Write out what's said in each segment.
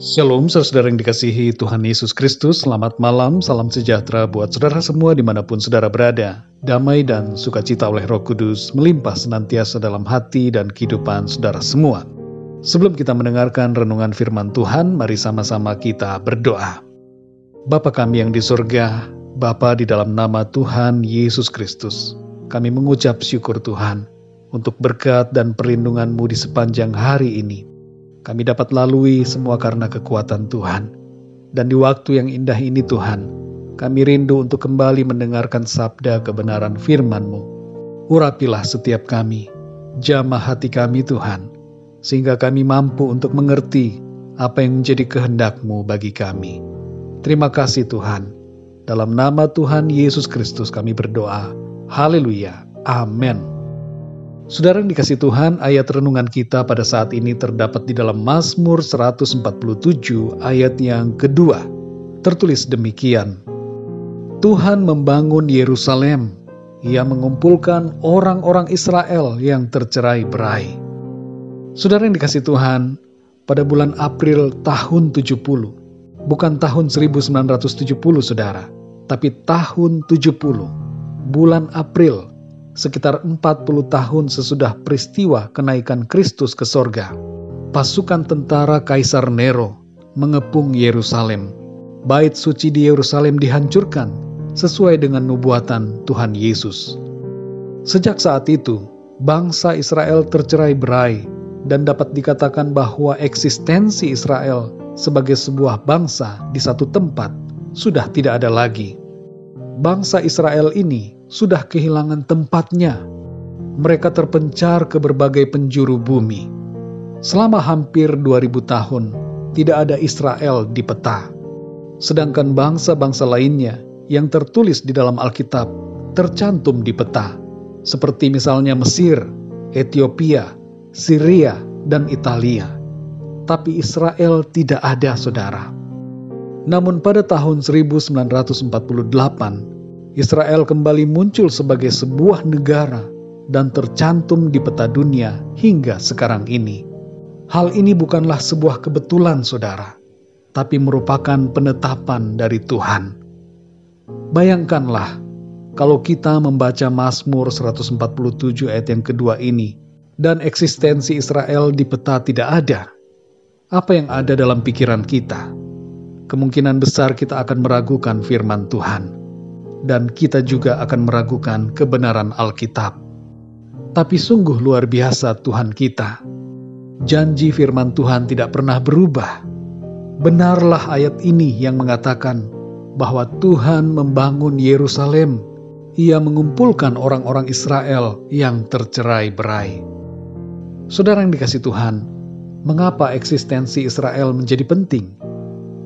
Shalom, saudara yang dikasihi Tuhan Yesus Kristus. Selamat malam, salam sejahtera buat saudara semua dimanapun saudara berada. Damai dan sukacita oleh Roh Kudus melimpah senantiasa dalam hati dan kehidupan saudara semua. Sebelum kita mendengarkan renungan firman Tuhan, mari sama-sama kita berdoa. Bapa kami yang di surga, Bapa di dalam nama Tuhan Yesus Kristus, kami mengucap syukur Tuhan untuk berkat dan perlindungan-Mu di sepanjang hari ini. Kami dapat lalui semua karena kekuatan Tuhan. Dan di waktu yang indah ini Tuhan, kami rindu untuk kembali mendengarkan sabda kebenaran firman-Mu. Urapilah setiap kami, jamah hati kami Tuhan, sehingga kami mampu untuk mengerti apa yang menjadi kehendak-Mu bagi kami. Terima kasih Tuhan. Dalam nama Tuhan Yesus Kristus kami berdoa. Haleluya. Amin. Saudara yang dikasih Tuhan, ayat renungan kita pada saat ini terdapat di dalam Mazmur 147 ayat yang kedua. Tertulis demikian, Tuhan membangun Yerusalem, Ia mengumpulkan orang-orang Israel yang tercerai-berai. Saudara yang dikasih Tuhan, pada bulan April tahun 70, bukan tahun 1970 saudara, tapi tahun 70, bulan April, sekitar 40 tahun sesudah peristiwa kenaikan Kristus ke sorga, pasukan tentara Kaisar Nero mengepung Yerusalem. Bait suci di Yerusalem dihancurkan sesuai dengan nubuatan Tuhan Yesus. Sejak saat itu, bangsa Israel tercerai-berai dan dapat dikatakan bahwa eksistensi Israel sebagai sebuah bangsa di satu tempat sudah tidak ada lagi. Bangsa Israel ini sudah kehilangan tempatnya. Mereka terpencar ke berbagai penjuru bumi. Selama hampir 2000 tahun, tidak ada Israel di peta. Sedangkan bangsa-bangsa lainnya yang tertulis di dalam Alkitab tercantum di peta, seperti misalnya Mesir, Ethiopia, Syria, dan Italia. Tapi Israel tidak ada, saudara. Namun pada tahun 1948, Israel kembali muncul sebagai sebuah negara dan tercantum di peta dunia hingga sekarang ini. Hal ini bukanlah sebuah kebetulan, saudara, tapi merupakan penetapan dari Tuhan. Bayangkanlah, kalau kita membaca Mazmur 147 ayat yang kedua ini, dan eksistensi Israel di peta tidak ada. Apa yang ada dalam pikiran kita? Kemungkinan besar kita akan meragukan firman Tuhan. Dan kita juga akan meragukan kebenaran Alkitab. Tapi sungguh luar biasa Tuhan kita. Janji firman Tuhan tidak pernah berubah. Benarlah ayat ini yang mengatakan bahwa Tuhan membangun Yerusalem. Ia mengumpulkan orang-orang Israel yang tercerai-berai. Saudara yang dikasih Tuhan, mengapa eksistensi Israel menjadi penting?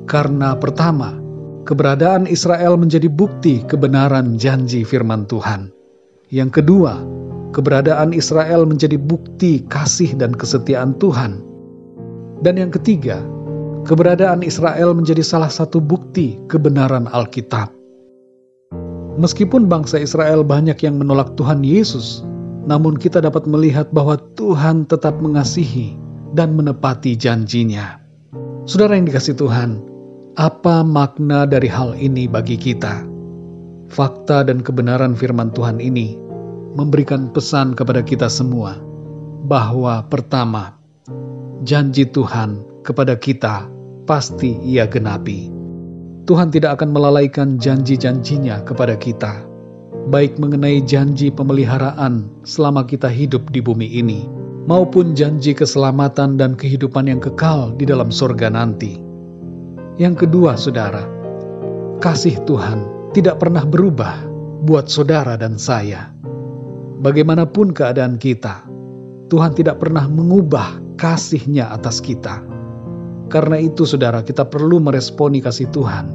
Karena pertama, keberadaan Israel menjadi bukti kebenaran janji firman Tuhan. Yang kedua, keberadaan Israel menjadi bukti kasih dan kesetiaan Tuhan. Dan yang ketiga, keberadaan Israel menjadi salah satu bukti kebenaran Alkitab. Meskipun bangsa Israel banyak yang menolak Tuhan Yesus, namun kita dapat melihat bahwa Tuhan tetap mengasihi dan menepati janjinya. Saudara yang dikasih Tuhan, apa makna dari hal ini bagi kita? Fakta dan kebenaran firman Tuhan ini memberikan pesan kepada kita semua bahwa pertama, janji Tuhan kepada kita pasti Ia genapi. Tuhan tidak akan melalaikan janji-janjinya kepada kita, baik mengenai janji pemeliharaan selama kita hidup di bumi ini, maupun janji keselamatan dan kehidupan yang kekal di dalam surga nanti. Yang kedua, saudara, kasih Tuhan tidak pernah berubah buat saudara dan saya. Bagaimanapun keadaan kita, Tuhan tidak pernah mengubah kasih-Nya atas kita. Karena itu, saudara, kita perlu meresponi kasih Tuhan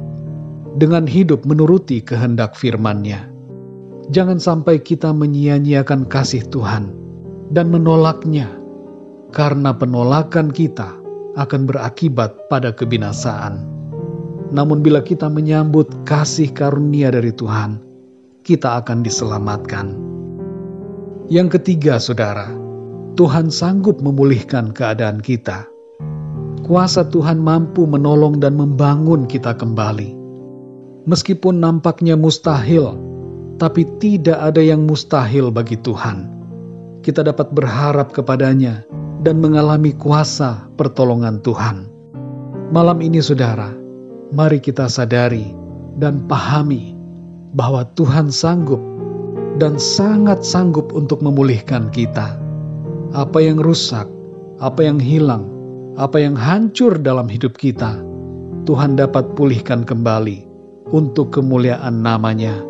dengan hidup menuruti kehendak firman-Nya. Jangan sampai kita menyia-nyiakan kasih Tuhan dan menolaknya, karena penolakan kita akan berakibat pada kebinasaan. Namun bila kita menyambut kasih karunia dari Tuhan, kita akan diselamatkan. Yang ketiga, saudara, Tuhan sanggup memulihkan keadaan kita. kuasa Tuhan mampu menolong dan membangun kita kembali. Meskipun nampaknya mustahil, tapi tidak ada yang mustahil bagi Tuhan. Kita dapat berharap kepada-Nya dan mengalami kuasa pertolongan Tuhan. Malam ini saudara, mari kita sadari dan pahami bahwa Tuhan sanggup dan sangat sanggup untuk memulihkan kita. Apa yang rusak, apa yang hilang, apa yang hancur dalam hidup kita, Tuhan dapat pulihkan kembali untuk kemuliaan nama-Nya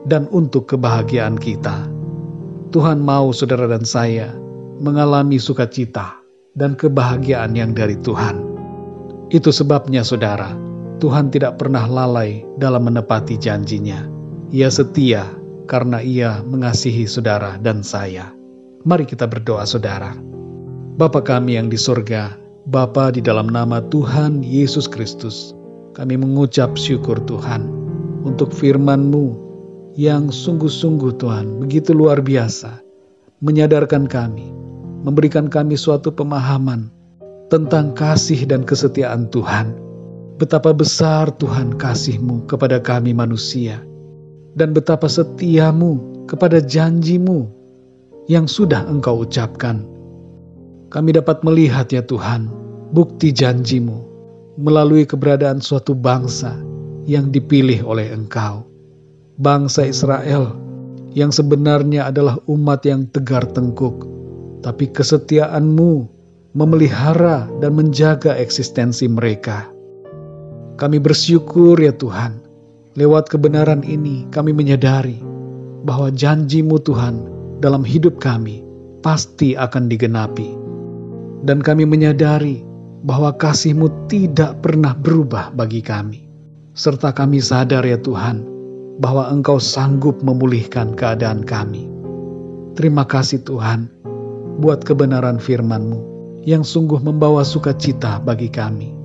dan untuk kebahagiaan kita. Tuhan mau saudara dan saya mengalami sukacita dan kebahagiaan yang dari Tuhan. Itu sebabnya saudara, Tuhan tidak pernah lalai dalam menepati janji-Nya. Ia setia karena Ia mengasihi saudara dan saya. Mari kita berdoa saudara. Bapa kami yang di sorga, Bapa di dalam nama Tuhan Yesus Kristus, kami mengucap syukur Tuhan untuk firman-Mu yang sungguh-sungguh Tuhan begitu luar biasa, menyadarkan kami, memberikan kami suatu pemahaman tentang kasih dan kesetiaan Tuhan. Betapa besar Tuhan kasih-Mu kepada kami manusia, dan betapa setia-Mu kepada janji-Mu yang sudah Engkau ucapkan. Kami dapat melihat ya Tuhan, bukti janji-Mu melalui keberadaan suatu bangsa yang dipilih oleh Engkau. Bangsa Israel yang sebenarnya adalah umat yang tegar tengkuk, tapi kesetiaan-Mu memelihara dan menjaga eksistensi mereka. Kami bersyukur ya Tuhan, lewat kebenaran ini kami menyadari bahwa janji-Mu Tuhan dalam hidup kami pasti akan digenapi. Dan kami menyadari bahwa kasih-Mu tidak pernah berubah bagi kami. Serta kami sadar ya Tuhan, bahwa Engkau sanggup memulihkan keadaan kami. Terima kasih Tuhan, buat kebenaran firman-Mu yang sungguh membawa sukacita bagi kami.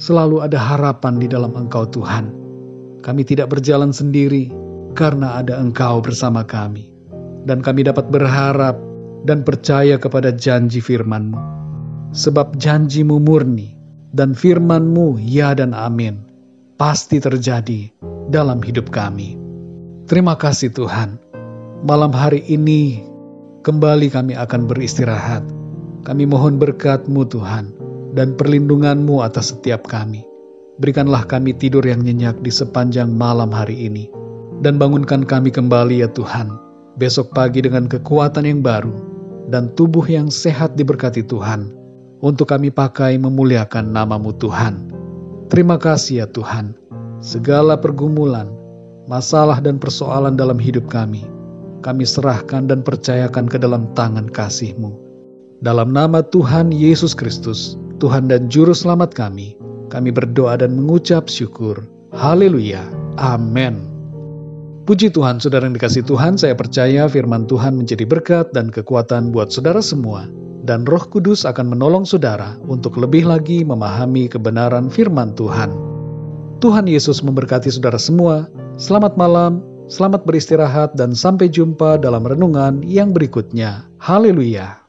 Selalu ada harapan di dalam Engkau Tuhan. Kami tidak berjalan sendiri, karena ada Engkau bersama kami. Dan kami dapat berharap dan percaya kepada janji firman-Mu. Sebab janji-Mu murni dan firman-Mu ya dan amin pasti terjadi dalam hidup kami. Terima kasih Tuhan. Malam hari ini kembali kami akan beristirahat. Kami mohon berkat-Mu Tuhan dan perlindungan-Mu atas setiap kami. Berikanlah kami tidur yang nyenyak di sepanjang malam hari ini. Dan bangunkan kami kembali ya Tuhan, besok pagi dengan kekuatan yang baru dan tubuh yang sehat diberkati Tuhan, untuk kami pakai memuliakan nama-Mu Tuhan. Terima kasih ya Tuhan, segala pergumulan, masalah dan persoalan dalam hidup kami serahkan dan percayakan ke dalam tangan kasih-Mu. Dalam nama Tuhan Yesus Kristus, Tuhan dan Juru Selamat kami berdoa dan mengucap syukur. Haleluya. Amin. Puji Tuhan, saudara yang dikasihi Tuhan, saya percaya firman Tuhan menjadi berkat dan kekuatan buat saudara semua. Dan Roh Kudus akan menolong saudara untuk lebih lagi memahami kebenaran firman Tuhan. Tuhan Yesus memberkati saudara semua. Selamat malam, selamat beristirahat, dan sampai jumpa dalam renungan yang berikutnya. Haleluya.